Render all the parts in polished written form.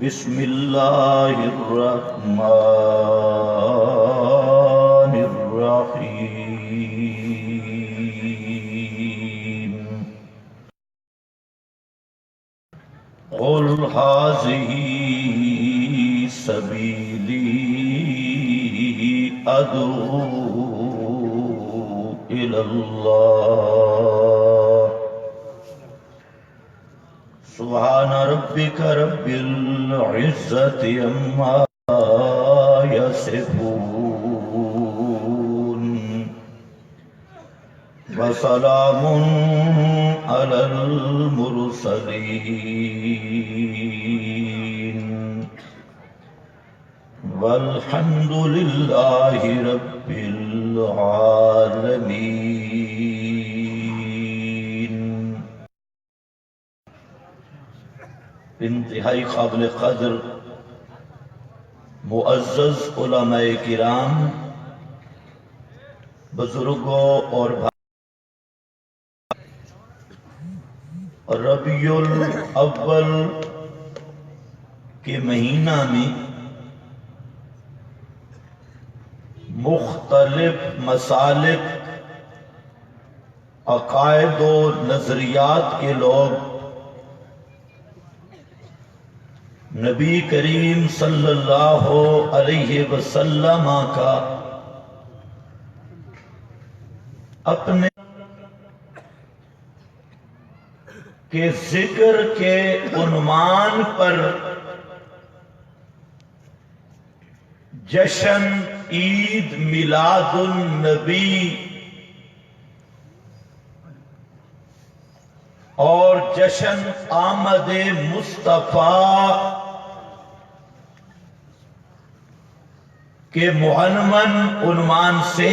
بسم اللہ الرحمن الرحیم قل ھذہ سبیلی ادعو الی اللہ سبحان ربک رب العزت عما یصفون وسلام علی المرسلین والحمد للہ رب العالمین۔ انتہائی قابل قدر معزز علماء کرام، بزرگوں اور ربیع الاول کے مہینہ میں مختلف مسالک، عقائد و نظریات کے لوگ نبی کریم صلی اللہ علیہ وسلم کا اپنے کے ذکر کے عنوان پر جشن عید میلاد النبی اور جشن آمد مصطفیٰ کے معنون عنوان سے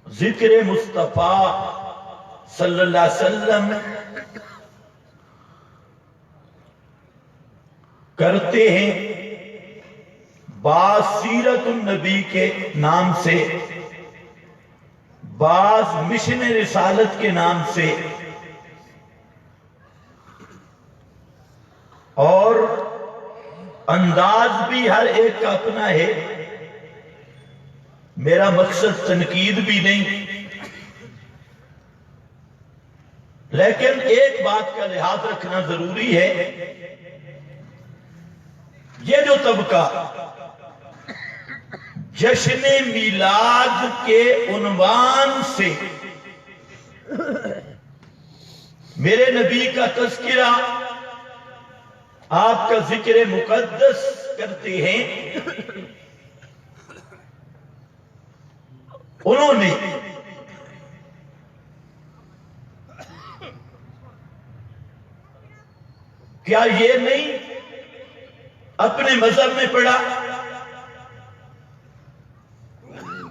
ذکر مصطفیٰ صلی اللہ علیہ وسلم کرتے ہیں، بعض سیرت النبی کے نام سے، بعض مشن رسالت کے نام سے، اور انداز بھی ہر ایک کا اپنا ہے۔ میرا مقصد تنقید بھی نہیں، لیکن ایک بات کا لحاظ رکھنا ضروری ہے، یہ جو طبقہ جشن میلاد کے عنوان سے میرے نبی کا تذکرہ، آپ کا ذکر مقدس کرتے ہیں، انہوں نے کیا یہ نہیں اپنے مذہب میں پڑھا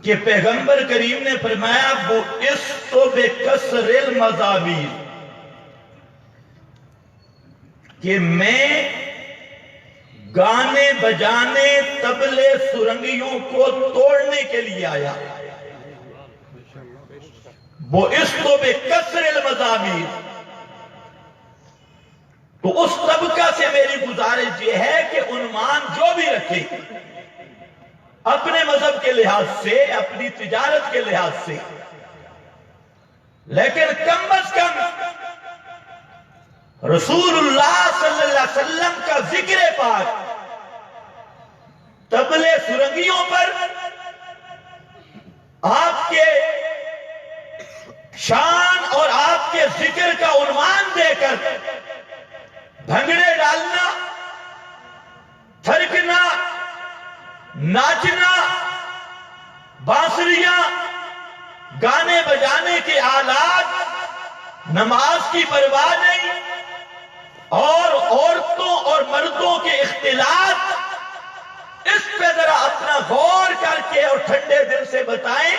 کہ پیغمبر کریم نے فرمایا بُعِثْتُ بِكَسْرِ الْمَزَامِيرِ، کہ میں گانے بجانے طبلے سرنگیوں کو توڑنے کے لیے آیا۔ بُعِثْتُ بِكَسْرِ الْمَزَامِيرِ، تو اس طبقہ سے میری گزارش یہ ہے کہ عنوان جو بھی رکھے اپنے مذہب کے لحاظ سے، اپنی تجارت کے لحاظ سے، لیکن کم از کم رسول اللہ صلی اللہ علیہ وسلم کا ذکر پاک طبلے سرنگیوں پر، آپ کے شان اور آپ کے ذکر کا عنوان دے کر بھنگڑے ڈالنا، تھرکنا، ناچنا، بانسریاں، گانے بجانے کے آلات، نماز کی پرواہ نہیں، اور عورتوں اور مردوں کے اختلاط، اس پہ ذرا اپنا غور کر کے اور ٹھنڈے دل سے بتائیں،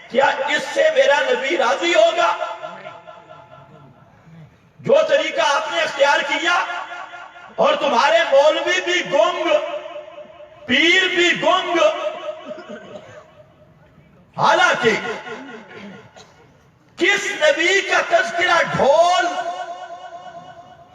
کیا اس سے میرا نبی راضی ہوگا؟ جو طریقہ آپ نے اختیار کیا، اور تمہارے مولوی بھی گنگ، پیر بھی گنگ، حالانکہ کس نبی کا تذکرہ ڈھول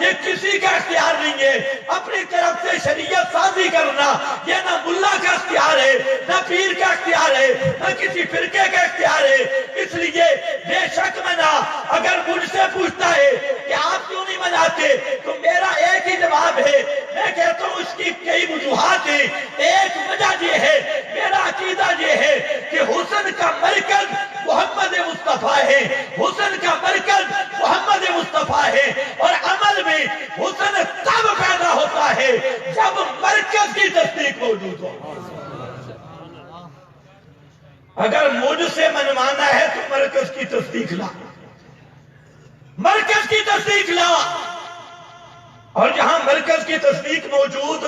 یہ کسی کا اختیار نہیں ہے. اپنی طرف سے شریعت سازی کرنا یہ نہ ملا کا اختیار ہے، نہ پیر کا اختیار ہے، نہ کسی فرقے کا اختیار ہے. اس لیے بے شک منا اگر مجھ سے پوچھتا ہے کہ آپ کیوں نہیں مناتے تو میرا ایک ہی جواب ہے، میں کہتا ہوں اس کی کئی وجوہات ہیں. ایک وجہ یہ ہے، میرا عقیدہ یہ ہے کہ حسن کا مرکز محمد مصطفیٰ ہے، حسن کا مرکز محمد مصطفیٰ ہے. اور عمل میں حسن تب پیدا ہوتا ہے جب مرکز کی تصدیق موجود ہو. اگر مجھ سے منوانا ہے تو مرکز کی تصدیق لا، مرکز کی تصدیق لا. اور جہاں مرکز کی تصدیق موجود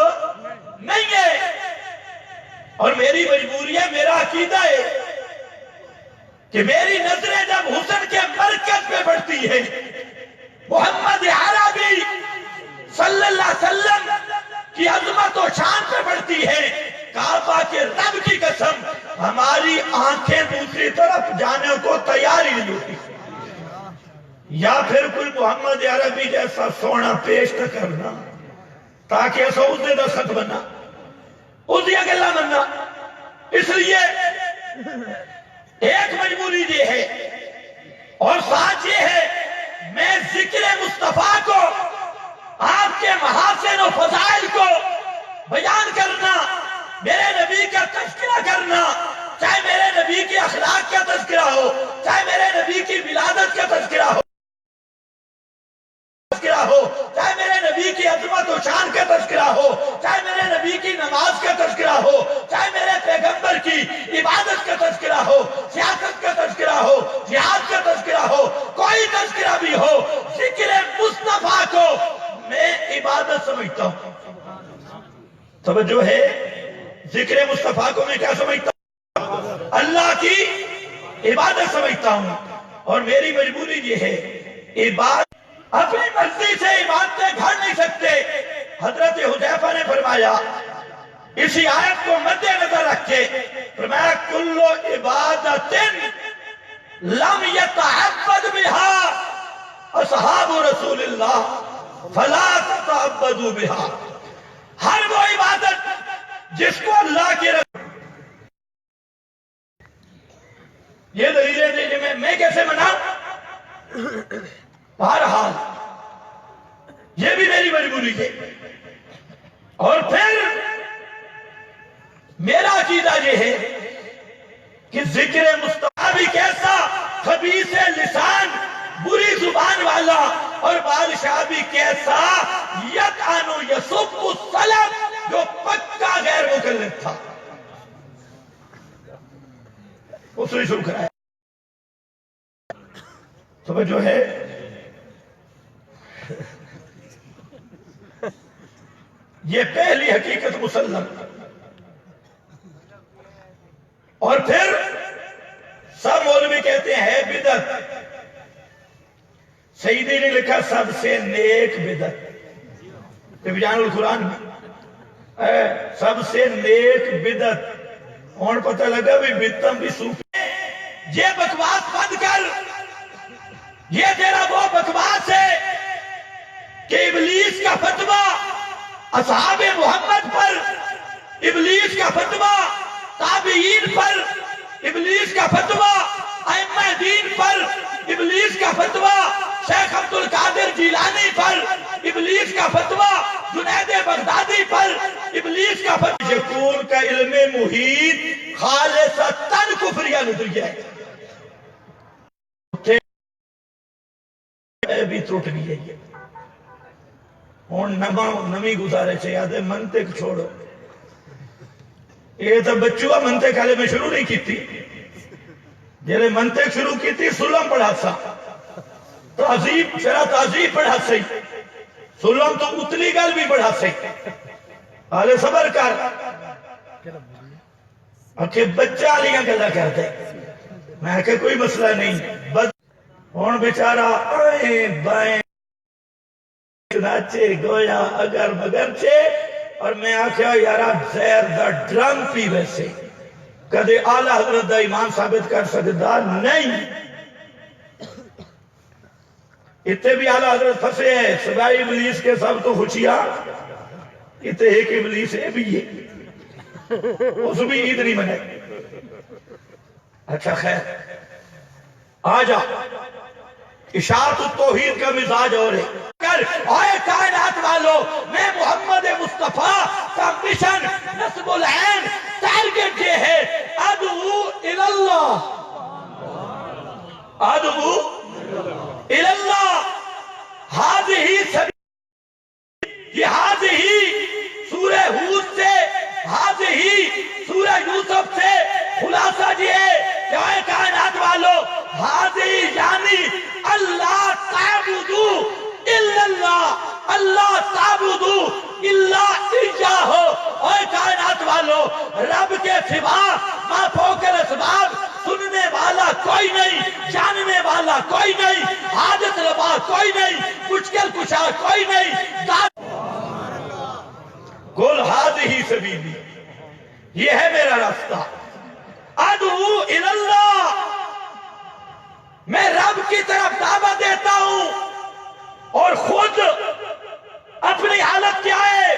نہیں ہے اور میری مجبوری ہے، میرا عقیدہ ہے کہ میری نظریں جب حسن کے مرکز پہ پڑتی ہے، محمد عربی صلی اللہ علیہ وسلم کی عظمت و شان پہ پڑتی ہے، کعبہ کے رب کی قسم ہماری آنکھیں دوسری طرف جانے کو تیار ہی نہیں ہوتی. یا پھر کوئی محمد عربی جیسا سونا پیش نہ کرنا تاکہ ایسا اس نے دستخط بننا، اس دیا گلہ بننا. اس لیے ایک مجبوری یہ ہے اور ساتھ یہ ہے میں ذکر مصطفیٰ کو، آپ کے محاسن و فضائل کو بیان کرنا، میرے نبی کا تذکرہ کرنا، چاہے میرے نبی کی اخلاق کا تذکرہ ہو، چاہے میرے نبی کی ولادت کا تذکرہ ہو، چاہے میرے نبی کی عظمت و شان کا تذکرہ ہو، چاہے میرے نبی کی نماز کا تذکرہ ہو، چاہے میرے پیغمبر کی عبادت کا تذکرہ ہو، سیاست کا تذکرہ ہو، جہاد کا تذکرہ ہو، کوئی تذکرہ بھی ہو، ذکر مصطفیٰ کو میں عبادت سمجھتا ہوں. توجہ ہے، ذکر مصطفیٰ کو میں کیا سمجھتا ہوں؟ اللہ کی عبادت سمجھتا ہوں. اور میری مجبوری یہ ہے، عبادت اپنی مرضی سے عبادتیں گھڑ نہیں سکتے. حضرت حذیفہ نے فرمایا اسی آیت کو مد نظر رکھ کے، فرمایا کل عبادت لم یتعبد بها اصحاب رسول اللہ فلا تتعبدوا بها. ہر وہ عبادت جس کو اللہ کی یہ دلیلیں دیجئے میں کیسے مناؤں؟ بہرحال یہ بھی میری مجبوری ہے. اور پھر میرا عقیدہ یہ ہے کہ ذکر مصطفیٰ بھی کیسا خبیث لسان، بری زبان والا، اور بادشاہ بھی کیسا یطعن یسب السلف، جو پکا غیر مکلف تھا. اس نے شروع کرایا. توجہ ہے، یہ پہلی حقیقت مسلم. اور پھر سب مولوی کہتے ہیں بدعت. سیدی نے لکھا سب سے نیک بدعت، تبیان القرآن میں سب سے نیک بدعت. اور پتہ لگا بھی بدتم بھی صوفی. یہ بکواس بند کر، یہ تیرا وہ بکواس ہے کہ ابلیس کا فتویٰ اصحاب محمد پر، ابلیس کا فتویٰ تابعین پر، ابلیس کا فتویٰ ائمہ دین پر، ابلیس کا فتویٰ شیخ عبد القادر جیلانی پر، ابلیس کا فتویٰ جنید بغدادی پر، ابلیس کا فتویٰ یکون کا علم محیط خالصتاً کفریہ نظریہ ہے. بھی ٹوٹ گئی ہے. ہوں نمی گزارے سے یاد ہے منطق چھوڑو. یہ تو بچوں منطق والے میں شروع نہیں کی تھی. جیسے منطق شروع کی تھی سلم پڑھا سا، تہذیب شرع تہذیب پڑھا سی، سلم تو اتلی گل بھی پڑھا سی. حالے صبر کر، اکھے بچہ لیاں گلا کرتے. میں کہ کوئی مسئلہ نہیں. ہون بیچارہ آئیں بائیں ناچے گویا اگر مگر چھے. اور میں آکھیا یارا زہر دا ڈرم پی ویسے کدے اعلیٰ حضرت دا ایمان ثابت کر سکتا نہیں. اتنے بھی اعلیٰ حضرت پھنسے ہیں سوائے ابلیس کے سب تو خوشیاں اتنے ایک ابلیس ہے بھی ہے اس بھی عید نہیں منے. اچھا خیر آ جا اشاعت التوحید کا مزاج اور ہے. اے کائنات والو میں محمد مصطفیٰ کا مشن نصب العین ٹارگٹ یہ ہے ادعو الاللہ ادعو الاللہ ہذہ سبیل. یہ ہذہ سورہ ہود سے ہذہ سورہ یوسف سے خلاصہ یہ ہے کہ اے کائنات والو ہذہ یعنی اللہ تعبدو الا اللہ اللہ تعبدو الا ایاہ. اے کائنات والو رب کے سوا ما فوق الاسباب سننے والا کوئی نہیں جاننے والا کوئی نہیں حاجت روا کوئی نہیں مشکل کشا کوئی نہیں. قل ہذہ سبیلی یہ ہے میرا راستہ ادعو الاللہ میں رب کی طرف دعوت دیتا ہوں اور خود اپنی حالت کیا ہے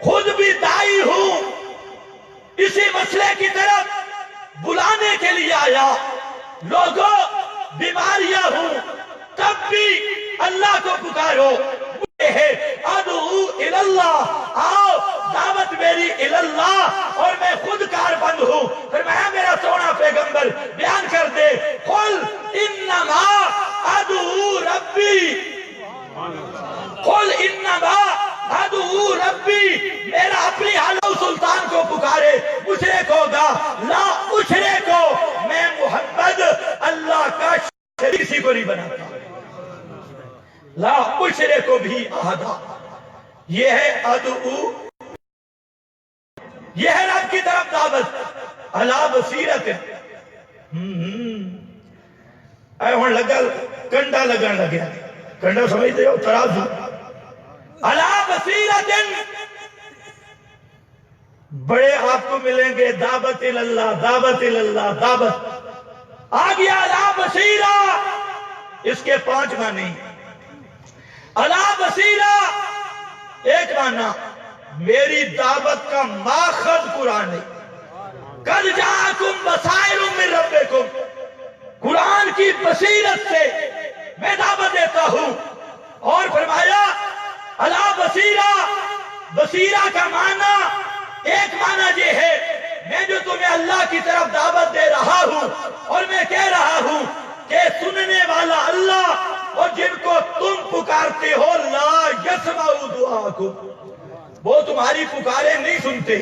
خود بھی داعی ہوں اسی مسئلے کی طرف بلانے کے لیے آیا. لوگوں بیماریاں ہوں تب بھی اللہ کو پکارو ادعو الاللہ آؤ دعوت میری الاللہ اور میں خود کار بند ہوں. فرمایا میرا سونا پیغمبر بیان کر دے قل انما ادعو ربی قل انما ادعو ربی میرا اپنی حالو سلطان کو پکارے مشرک ہوگا لا مشرک ہو میں محمد اللہ کا شریک کسی کو نہیں بناتا لا مشرک بھی احدا. یہ ہے ادعو یہ ہے رب کی طرف دعوت علی بصیرت. اے ہن لگا کنڈا لگن لگیا کنڈا سمجھتے ہو ترازو علی بصیرت. بڑے آپ کو ملیں گے دعوت اللہ دعوت اللہ دعوت آ گیا علی بصیرہ. اس کے 5 معنی علی بصیرہ. ایک معنی میری دعوت کا ماخذ قرآن ہے. قد جاءکم بصائر من ربکم قرآن کی بصیرت سے میں دعوت دیتا ہوں. اور فرمایا علی بصیرہ بصیرہ کا معنی ایک معنی یہ ہے میں جو تمہیں اللہ کی طرف دعوت دے رہا ہوں اور میں کہہ رہا ہوں کہ سننے والا اللہ اور جن کو تم پکارتے ہو لا یسمع دعاءکم وہ تمہاری پکارے نہیں سنتے.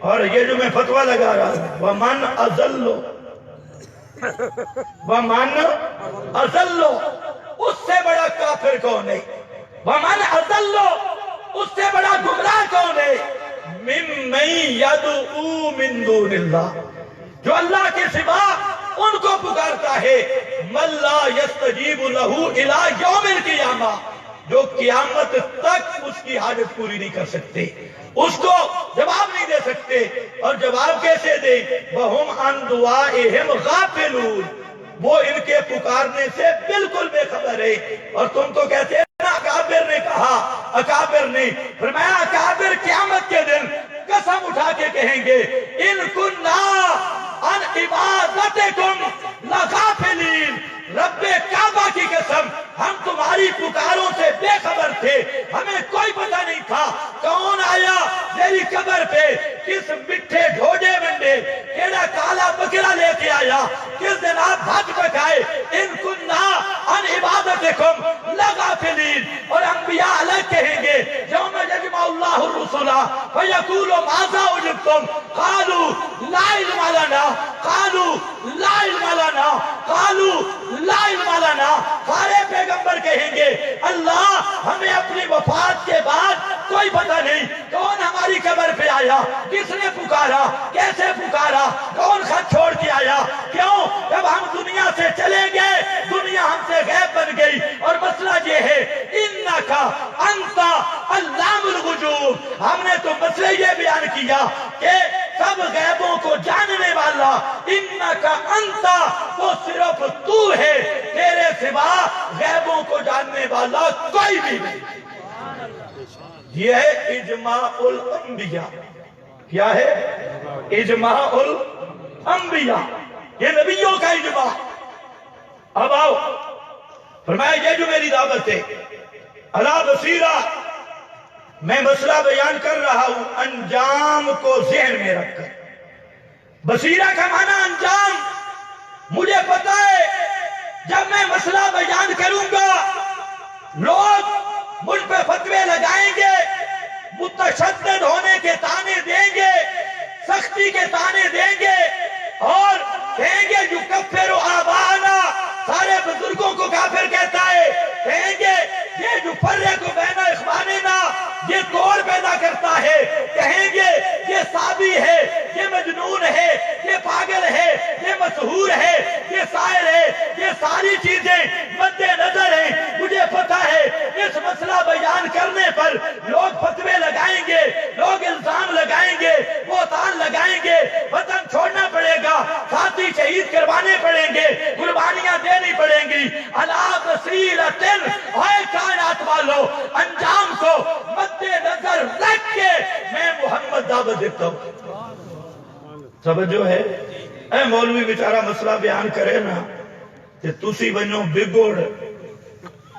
اور یہ جو میں فتویٰ لگا رہا ہوں ومن اضل ومن اضل اس سے بڑا کافر کون ہے ومن اضل اس سے بڑا گمراہ کون ہے ممن یدعو من دون اللہ جو اللہ کے سوا ان کو پکارتا ہے من لا یستجیب لہ الی یوم القیامہ جو قیامت تک اس کی حاجت پوری نہیں کر سکتے اس کو جواب نہیں دے سکتے. اور جواب کیسے دیں وَهُمْ عَنْ دُعَائِهِمْ غَافِلُونَ وہ ان کے پکارنے سے بالکل بے خبر ہے. اور تم تو کہتے ہیں اکابر نے کہا اکابر نے فرمایا اکابر قیامت کے دن قسم اٹھا کے کہیں گے ان کننا عن عبادتکم لغافلین رب کعبہ کی قسم ہم تمہاری پکاروں سے بے خبر تھے ہمیں کوئی پتہ نہیں تھا کون آیا میری قبر پہ کس مٹھے ڈھوڈے منڈے کیڑا کالا بکرا لے کے آیا کس دن آپ بھاگ پکائے ان کننا عن عبادتکم لغافلین. اور انبیاء الگ کہیں گے یوم یجمع اللہ الرسل فیقول ماذا اجبتم قالوا لا علم لنا قالوا لا علم لنا قالوا لا علم لنا. سارے پیغمبر کہیں گے اللہ ہمیں اپنی وفات کے بعد کوئی پتہ نہیں کون ہماری قبر پہ آیا کس نے پکارا کیسے پکارا کون خط چھوڑ کے آیا کیوں جب ہم دنیا سے چلے گئے دنیا ہم سے غیب بن گئی. اور مسئلہ یہ ہے انکا انتا علام الغیوب ہم نے تو مسئلہ یہ بیان کیا کہ سب سب غیبوں کو جاننے والا، انکا انتا، وہ صرف تو ہے، تیرے سوا غیبوں کو جاننے والا کوئی بھی نہیں۔ یہ ہے اجماع الانبیاء۔ کیا ہے؟ اجماع الانبیاء، یہ نبیوں کا اجماع۔ اب آؤ، فرمایا یہ جو میری دعوت ہے علی بصیرہ، میں مسئلہ بیان کر رہا ہوں انجام کو ذہن میں رکھ کر۔ بصیرہ کا معنی انجام۔ مجھے پتا ہے جب میں مسئلہ بیان کروں گا لوگ مجھ پہ فتوے لگائیں گے، متشدد ہونے کے تانے دیں گے، سختی کے تانے دیں گے، اور کہیں گے یکفر آباءنا، سارے بزرگوں کو کافر کہتا ہے، کہیں گے یہ یفرق بین اخواننا، یہ توڑ پیدا کرتا ہے، کہیں گے یہ صابی ہے، یہ مجنون ہے، یہ پاگل ہے، یہ مسحور ہے، یہ سائر ہے، یہ ساری چیزیں مد نظر ہیں۔ مجھے پتا ہے اس مسئلہ بیان کرنے پر لوگ فتوے لگائیں گے، لوگ الزام لگائیں گے، بہتان لگائیں گے، وطن چھوڑنا پڑے گا، ساتھی شہید کروانے پڑیں گے، قربانیاں دینی پڑیں گی۔ علی بصیرۃ، اے کائنات والو، انجام کو مد نظر رکھ کے میں محمد دعوت دیتا ہوں۔ سمجھو ہے؟ اے مولوی بیچارہ مسئلہ بیان کرے نا کہ تسی بنو بگوڑ،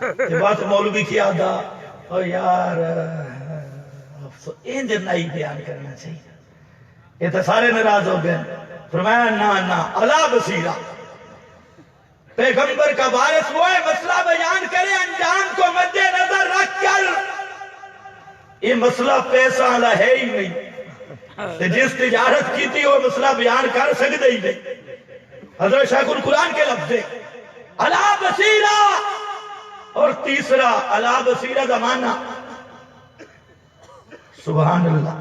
یہ بات مولوی کی آدھا، او یار انج نہیں بیان کرنا چاہیے، یہ تو سارے ناراض ہو گئے۔ فرمایا نا علی بصیرہ، پیغمبر کا وارث وہ ہے مسئلہ بیان کرے انجام کو مد نظر رکھ کر۔ یہ مسئلہ پیسہ والا ہے ہی نہیں، جس تجارت کی تھی وہ مسئلہ بیان کر سکتے ہی نہیں۔ حضرت شیخ القرآن کے لفظ علی بصیرہ، اور تیسرا علی بصیرہ کا معنی سبحان اللہ،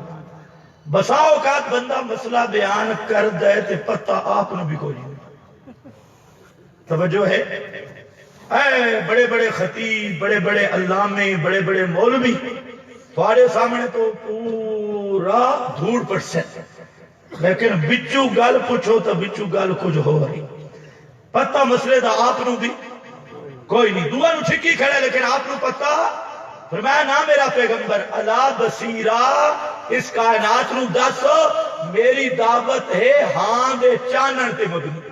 بسا اوقات بندہ مسئلہ بیان کر دے تے پتہ آپ نے بھی کوئی نہیں۔ توجہ ہے؟ اے بڑے بڑے خطیب، بڑے بڑے علامے، بڑے بڑے مولوی، تمہارے سامنے تو پورا دھوڑ پرسنٹ، لیکن بچو گل پوچھو تو بچو گل کچھ ہو رہی، پتہ مسئلے دا آپ نو بھی کوئی نہیں، دعا نو چھکی کھڑے لیکن آپ نو پتہ۔ فرمایا نا میرا پیغمبر علی بصیرہ، اس کائنات نو دس میری دعوت ہے ہاں دے چانن تے مبنی۔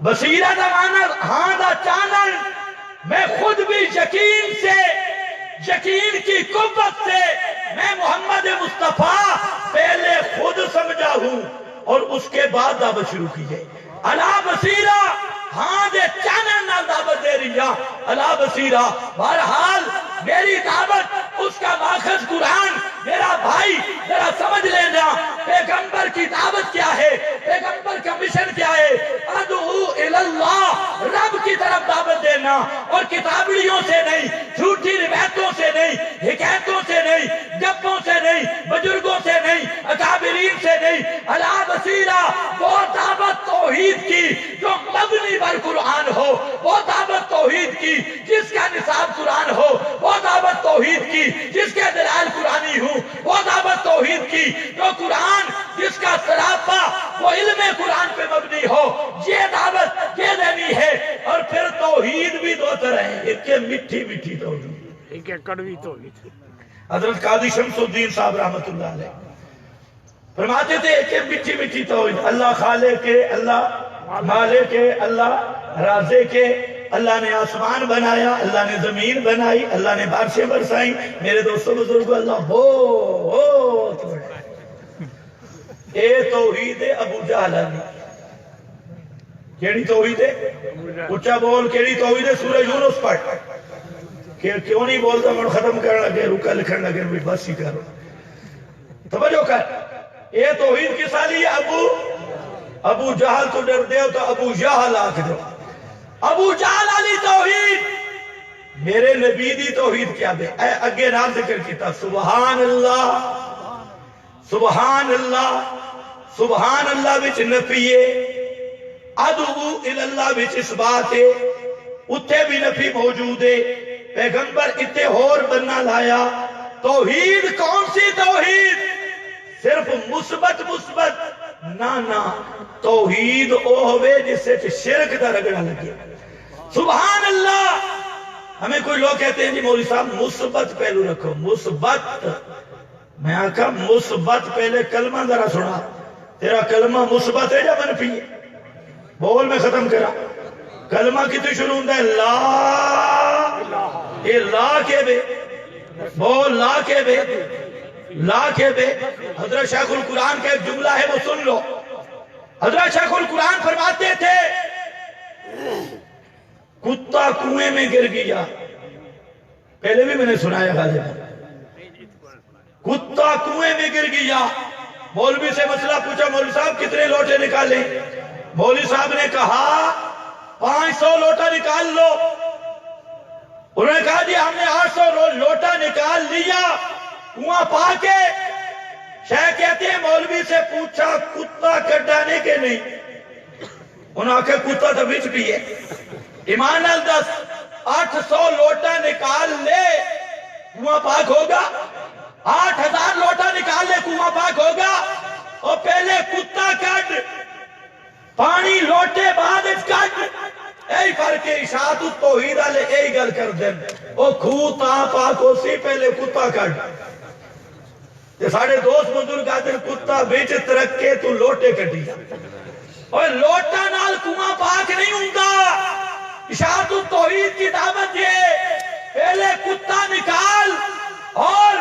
بصیرہ دا معنی ہاں دا چانن، میں خود بھی یقین سے، یقین کی قوت سے میں محمد مصطفیٰ پہلے خود سمجھا ہوں اور اس کے بعد دعوت شروع کی ہے۔ علی بصیرہ، ہاں دے چانن نال دعوت دے رہی ہاں، علی بصیرہ۔ بہرحال میری دعوت، اس کا ماخذ قرآن، میرا بھائی ذرا سمجھ لینا پیغمبر کی دعوت کیا ہے، پیغمبر کا مشن کیا ہے۔ ادعو اللہ، رب کی طرف دعوت دینا، اور کتابڑیوں سے نہیں، جھوٹی روایتوں سے نہیں، حکایتوں سے نہیں، گپوں سے نہیں، بزرگوں سے نہیں، اکابرین سے نہیں۔ علی بصیرہ، وہ دعوت توحید کی جو مبنی بر قرآن ہو، وہ دعوت توحید کی جس کا نصاب قرآن ہو، وہ دعوت توحید کی جس کے دلائل قرآنی ہوں، وہ دعوت توحید کی جو قرآن جس کا سراپا وہ علم قرآن پہ مبنی ہو، یہ دعوت یہ دینی ہے۔ اور پھر توحید بھی دو طرح ہے، ایک ہے میٹھی میٹھی توحید، ایک ہے کڑوی توحید۔ حضرت قاضی شمس الدین صاحب رحمت اللہ علیہ فرماتے تھے ایک ہے میٹھی میٹھی توحید، اللہ خالق ہے، اللہ مالک ہے، اللہ رازق ہے، اللہ نے آسمان بنایا، اللہ نے زمین بنائی، اللہ نے بارشیں برسائیں۔ میرے دوستوں بزرگوں، اللہ بہت بڑا ہے۔ اے توحید ابو جہل علی، کیڑی توحید ہے؟ اچھا بول، کیڑی توحید ہے؟ سورہ یونس پڑھ۔ کیوں نہیں بولتا؟ من ختم کرنے لگے، رکا لکھن لگے، بس ہی کرو، توجہ کر۔ اے توحید کس والی ہے؟ ابو جہل تو ڈر دے ہو تو ابو جہل آکھ دو، ابو جہل علی توحید۔ میرے نبی دی توحید کیا دے؟ اے اگے نام ذکر کیتا، سبحان اللہ، سبحان اللہ، سبحان اللہ وچ نفیے، ادعو اللہ وچ اس بات ہے، اتھے بھی نفی موجود ہے۔ پیغمبر اتھے ہور بننا لایا۔ توحید کون سی توحید؟ صرف مثبت نہ توحید او ہوئے جس سے شرک دا رگڑا لگے. سبحان اللہ. ہمیں کوئی لوگ کہتے ہیں جی مولوی صاحب مثبت پہلو رکھو. مثبت، میں آکھا مثبت پہلے کلمہ ذرا سنا. تیرا کلمہ مثبت ہے یا منفی ہے؟ بول میں ختم کرا. کلمہ کتنی شروع ہوتا ہے؟ لا. یہ لا کے بے بول، لا کے بے لا کے بے. حضرت شیخ القرآن کا ایک جملہ ہے وہ سن لو. حضرت شیخ القرآن فرماتے تھے کتا کنویں میں گر گیا. پہلے بھی میں نے سنایا غالباً. کتا کنویں میں گر گیا. مولوی سے مسئلہ پوچھا، مولوی صاحب کتنے لوٹے نکالیں؟ مولوی صاحب نے کہا 500 لوٹا نکال لو. انہوں نے کہا جی ہم نے 800 لوٹا نکال لیا کنواں پا کے. شیخ کہتے ہیں مولوی سے پوچھا کتا کٹانے کے نہیں. انہوں نے کہا کتا تو بچ بھی ہے. ایمان الدس 800 لوٹا نکال لے کنواں پاک ہوگا. 8000 لوٹا نکال لے کنواں پاک ہوگا. اور پہلے کتا کٹ پانی لوٹے بعد اس کٹ. اے فرق اشاعت التوحید والے اے گل کر دیں او کھو تا پاک ہو سی پہلے کتا کٹ. یہ ساڑھے دوست بزرگ آدھر کتا بیچ ترکے تو لوٹے کٹی. اور لوٹا نال کنواں پاک نہیں ہوتا. اشاعت التوحید کی دعوت یہ پہلے کتا نکال اور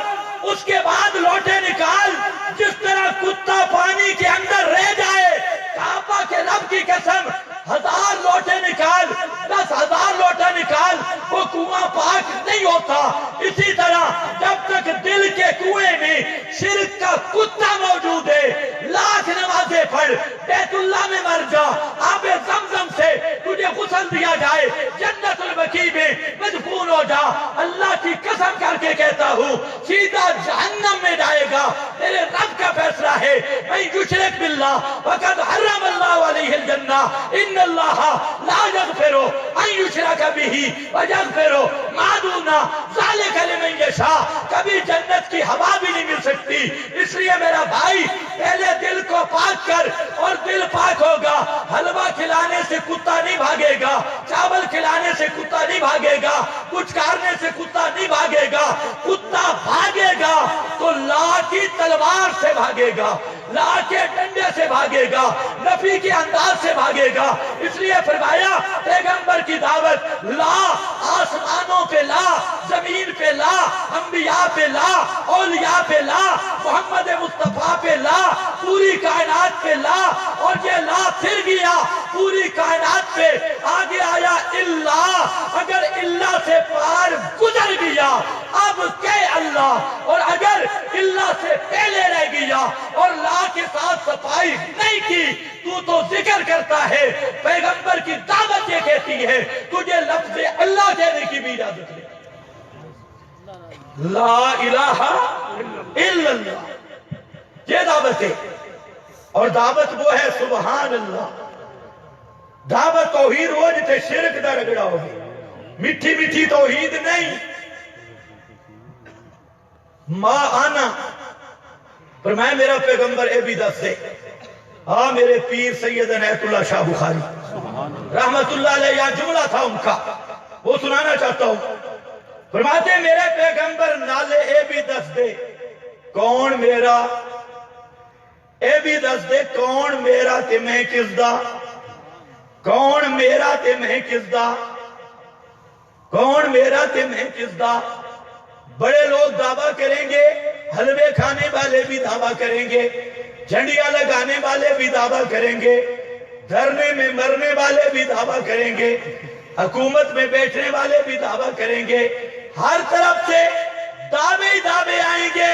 اس کے بعد لوٹے نکال. جس طرح کتا پانی کے اندر رہ جائے کعبہ کے رب کی قسم 1000 لوٹے نکال 10,000 لوٹا نکال وہ کنواں پاک نہیں ہوتا. اسی طرح جب تک دل کے کنویں میں شرک کا کتا موجود ہے لاکھ نمازیں پڑھ بیت اللہ میں مر جا آب زمزم سے تجھے غسل دیا جائے جنت البقیع میں مدفون ہو جا. اللہ کی قسم کر کے کہتا ہوں سیدھا جہنم میں جائے گا. میرے رب کا فیصلہ ہے من یشرک باللہ فقد حرم اللہ علیہ الجنہ ان اللہ لا یغفر ان یشرک بہ ویغفر ما دون ذلک لمن یشاء. کبھی جنت کی ہوا بھی نہیں مل سکتی. اس لیے میرا بھائی پہلے دل کو پاک کر اور دل پاک ہوگا. حلوہ کھلانے سے کتا نہیں بھاگے گا. چاول کھلانے سے کتا نہیں بھاگے گا. کچھ کرنے سے کتا نہیں بھاگے گا. کتا بھاگے گا تو لا کی تلوار سے بھاگے گا، لا کے ڈنڈے سے بھاگے گا، نفی کے انداز سے بھاگے گا. اس لیے فرمایا پیغمبر کی دعوت لا آسمانوں پہ لا، زمین پہ لا، انبیاء پہ لا، اولیاء پہ لا، محمد مصطفیٰ پہ لا، پوری کائنات پہ لا. اور یہ لا پھر گیا پوری کائنات پہ. آگے آیا اللہ. اگر اللہ سے پار گزر گیا اب کہ اللہ. اور اگر اللہ سے پہلے رہ گیا اور لا کے ساتھ صفائی نہیں کی تو ذکر کرتا ہے. پیغمبر کی دعوت یہ کہتی ہے تجھے لفظ اللہ کہنے کی بھی اجازت ہے. لا الہ الا اللہ یہ دعوت ہے. اور دعوت وہ ہے سبحان اللہ. دعوت توحید وہ جتے شرک دا رگڑا ہوگی. میٹھی میٹھی توحید نہیں. ما آنا فرمایا میرا پیغمبر اے بھی دس دے. ہاں میرے پیر سید عنایت اللہ شاہ بخاری رحمت اللہ علیہ یہاں جملہ تھا ان کا وہ سنانا چاہتا ہوں. فرماتے میرے پیغمبر نالے اے بھی دس دے کون میرا. اے بھی دس دے کون میرا تے میں کس دا. کون میرا تے میں کس دا. کون میرا تے میں کس دا. بڑے لوگ دعویٰ کریں گے، حلوے کھانے والے بھی دعویٰ کریں گے، جھنڈیاں لگانے والے بھی دعویٰ کریں گے، دھرنے میں مرنے والے بھی دعویٰ کریں گے، حکومت میں بیٹھنے والے بھی دعویٰ کریں گے. ہر طرف سے دعوے ہی دعوے آئیں گے.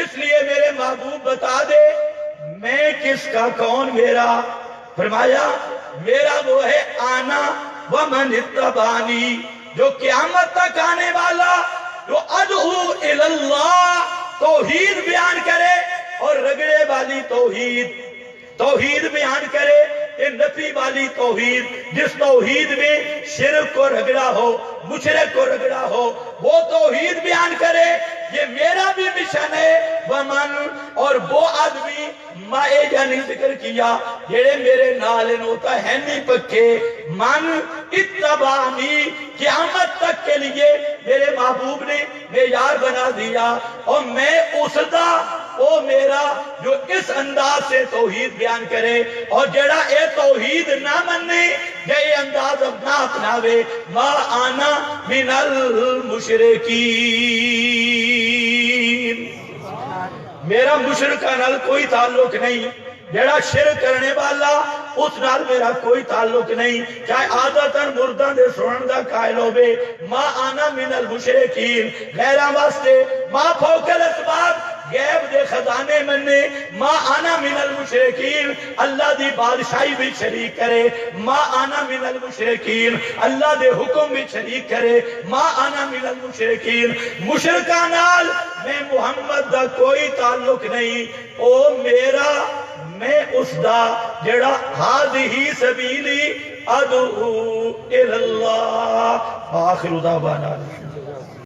اس لیے میرے محبوب بتا دے میں کس کا کون میرا. فرمایا میرا وہ ہے آنا ومن اتبانی جو قیامت تک آنے والا جو ادعو الاللہ توحید بیان کرے اور رگڑے والی توحید بیان کرے. یہ نفی والی توحید جس توحید میں شرک کو رگڑا ہو مشرک کو رگڑا ہو وہ توحید بیان کرے. یہ میرا بھی مشن ہے ومن اور وہ آدمی مائے جانی ذکر کیا جڑے میرے نال ہوتا ہے نہیں پکے من اتبانی قیامت تک کے لیے میرے محبوب نے معیار بنا دیا اور میں اس دا او میرا جو اس انداز سے توحید بیان کرے اور جڑا اے توحید نہ مننے یا اے انداز نہ اپناوے ما آنا من المشرکین میرا مشرکہ نال کوئی تعلق نہیں جڑا شرک کرنے والا اس نال میرا کوئی تعلق نہیں چاہے عادتاً مردہ دے سنن دا قائل ہوئے ما آنا من المشرکین غیرہ واسطے ما فوق الاسباب غیب دے خزانے مننے ما آنا من المشرکین اللہ دی بادشاہی بھی شریک کرے ما آنا من المشرکین اللہ دے حکم بھی شریک کرے ما آنا من المشرکین مشرکہ نال میں محمد دا کوئی تعلق نہیں او میرا میں اس دا جڑا ہادہی سبیلی ادعو الاللہ آخر دعوانا